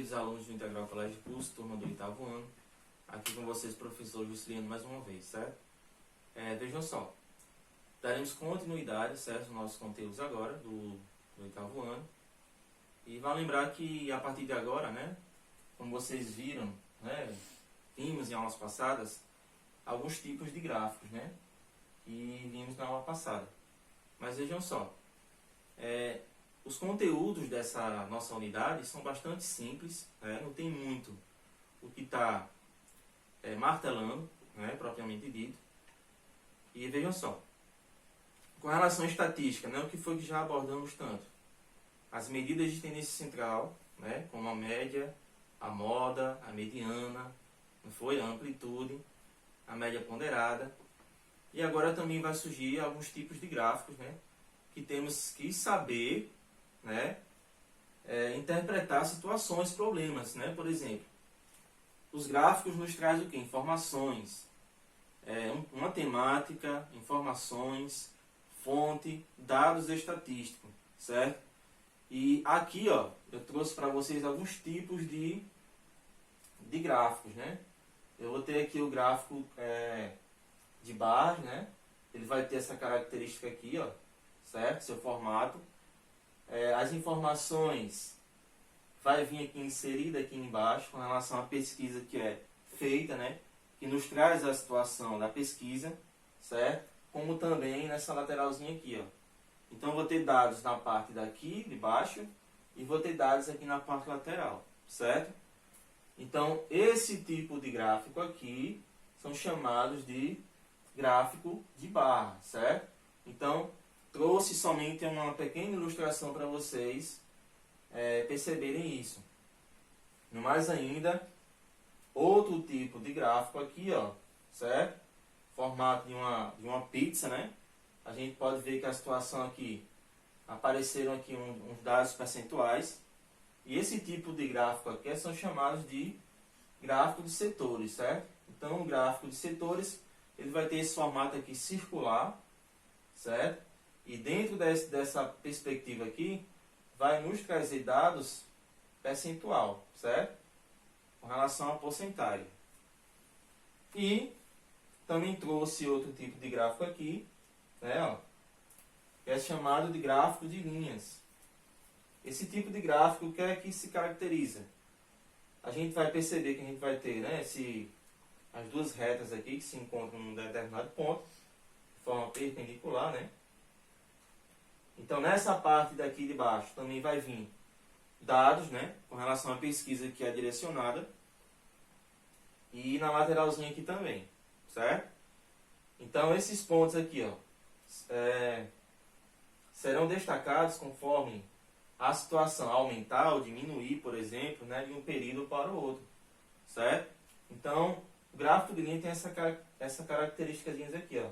queridos alunos do Integral Colégio de Curso, turma do 8º ano. Aqui com vocês, professor Juscelino, mais uma vez, certo? Vejam só, daremos continuidade, certo, aos nossos conteúdos agora, do 8º ano. E vale lembrar que, a partir de agora, né, como vocês viram, né, vimos em aulas passadas, alguns tipos de gráficos, né? E vimos na aula passada. Mas vejam só, os conteúdos dessa nossa unidade são bastante simples, né? Não tem muito o que está martelando, né, propriamente dito. E vejam só, com relação à estatística, né, o que foi que já abordamos tanto? As medidas de tendência central, né, como a média, a moda, a mediana, não foi? A amplitude, a média ponderada. E agora também vai surgir alguns tipos de gráficos, né, que temos que saber, né, interpretar situações, problemas, né? Por exemplo, os gráficos nos trazem o quê? Informações, uma temática, informações, fonte, dados estatísticos, certo? E aqui, ó, eu trouxe para vocês alguns tipos de gráficos, né? Eu vou ter aqui o gráfico de barras, né? Ele vai ter essa característica aqui, ó, certo? Seu formato. As informações vai vir aqui inserida aqui embaixo com relação à pesquisa que é feita, né? Que nos traz a situação da pesquisa, certo? Como também nessa lateralzinha aqui, ó. Então eu vou ter dados na parte daqui de baixo e vou ter dados aqui na parte lateral, certo? Então esse tipo de gráfico aqui são chamados de gráfico de barra, certo? Então trouxe somente uma pequena ilustração para vocês perceberem isso. No mais ainda, outro tipo de gráfico aqui, ó, certo? Formato de uma pizza, né? A gente pode ver que a situação aqui, apareceram aqui uns dados percentuais. E esse tipo de gráfico aqui são chamados de gráfico de setores, certo? Então o gráfico de setores, ele vai ter esse formato aqui circular, certo? E dentro dessa perspectiva aqui, vai nos trazer dados percentual, certo? Com relação à porcentagem. E também trouxe outro tipo de gráfico aqui, né, ó, que é chamado de gráfico de linhas. Esse tipo de gráfico, o que é que se caracteriza? A gente vai perceber que a gente vai ter, né, as duas retas aqui que se encontram em um determinado ponto, de forma perpendicular, né? Então, nessa parte daqui de baixo também vai vir dados, né, com relação à pesquisa que é direcionada. E na lateralzinha aqui também, certo? Então, esses pontos aqui, ó, serão destacados conforme a situação aumentar ou diminuir, por exemplo, né, de um período para o outro, certo? Então, o gráfico de linha tem essa característica aqui, ó.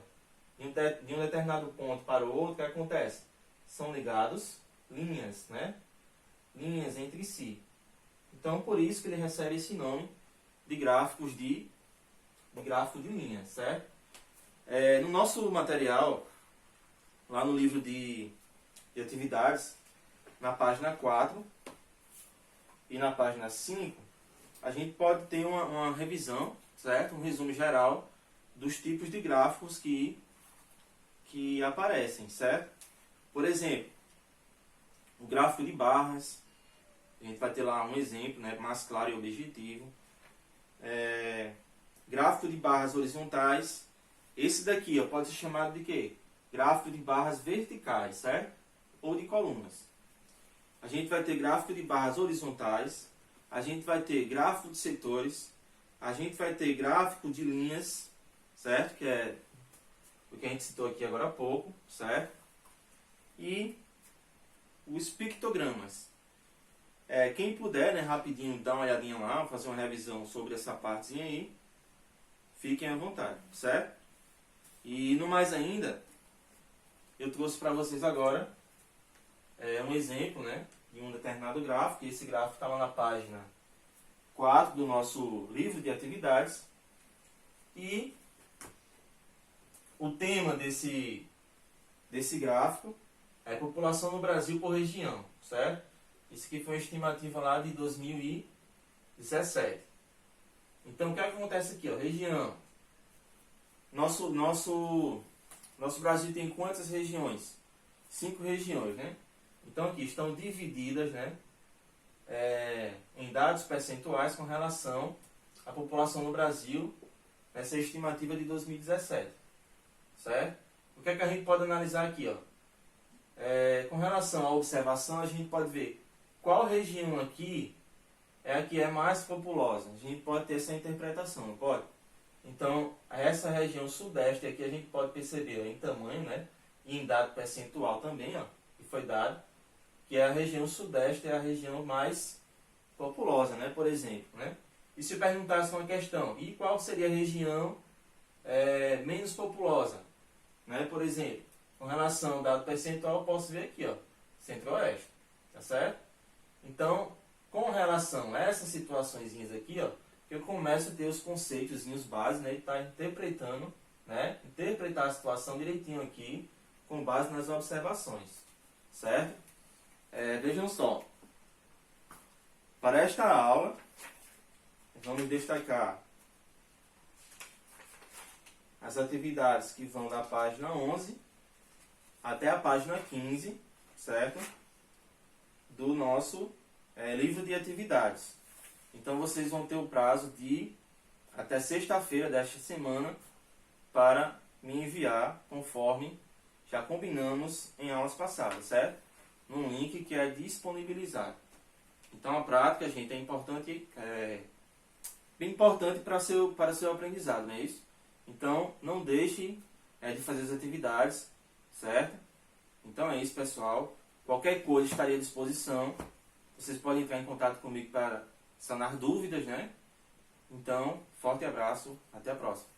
De um determinado ponto para o outro, o que acontece? São ligados linhas, né? Linhas entre si. Então, por isso que ele recebe esse nome de gráficos de linha, certo? No nosso material, lá no livro de atividades, na página 4 e na página 5, a gente pode ter uma revisão, certo? Um resumo geral dos tipos de gráficos que aparecem, certo? Por exemplo, o gráfico de barras, a gente vai ter lá um exemplo, né, mais claro e objetivo. Gráfico de barras horizontais. Esse daqui, ó, pode ser chamado de quê? Gráfico de barras verticais, certo? Ou de colunas. A gente vai ter gráfico de barras horizontais. A gente vai ter gráfico de setores. A gente vai ter gráfico de linhas, certo? Que é o que a gente citou aqui agora há pouco, certo? E os pictogramas. Quem puder, né, rapidinho, dar uma olhadinha lá, fazer uma revisão sobre essa partezinha aí, fiquem à vontade, certo? E no mais ainda, eu trouxe para vocês agora um exemplo, né, de um determinado gráfico. E esse gráfico está lá na página 4 do nosso livro de atividades. E o tema desse gráfico população no Brasil por região, certo? Isso aqui foi uma estimativa lá de 2010, 17. Então, o que acontece aqui? Ó? Região. Nosso Brasil tem quantas regiões? 5 regiões, né? Então, aqui estão divididas, né? Em dados percentuais com relação à população no Brasil nessa estimativa de 2017. Certo? O que é que a gente pode analisar aqui? Ó? Com relação à observação, a gente pode ver qual região aqui é a que é mais populosa. A gente pode ter essa interpretação, não pode? Então, essa região sudeste aqui a gente pode perceber ó, em tamanho, né? E em dado percentual também, ó, que foi dado, que a região sudeste é a região mais populosa, né? Por exemplo, né? E se perguntasse uma questão, e qual seria a região menos populosa? Né? Por exemplo, com relação ao dado percentual, eu posso ver aqui, ó, Centro-Oeste, tá certo? Então, com relação a essas situações aqui, ó, eu começo a ter os conceitos básicos, né, e tá interpretando, né, interpretar a situação direitinho aqui, com base nas observações, certo? Vejam só, para esta aula, vamos destacar as atividades que vão da página 11 até a página 15, certo? Do nosso livro de atividades. Então, vocês vão ter o prazo de até sexta-feira desta semana para me enviar, conforme já combinamos em aulas passadas, certo? Num link que é disponibilizado. Então, a prática, gente, é importante, bem importante para seu aprendizado, não é isso? Então, não deixe de fazer as atividades, certo? Então é isso, pessoal. Qualquer coisa estaria à disposição. Vocês podem entrar em contato comigo para sanar dúvidas, né? Então, forte abraço, até a próxima.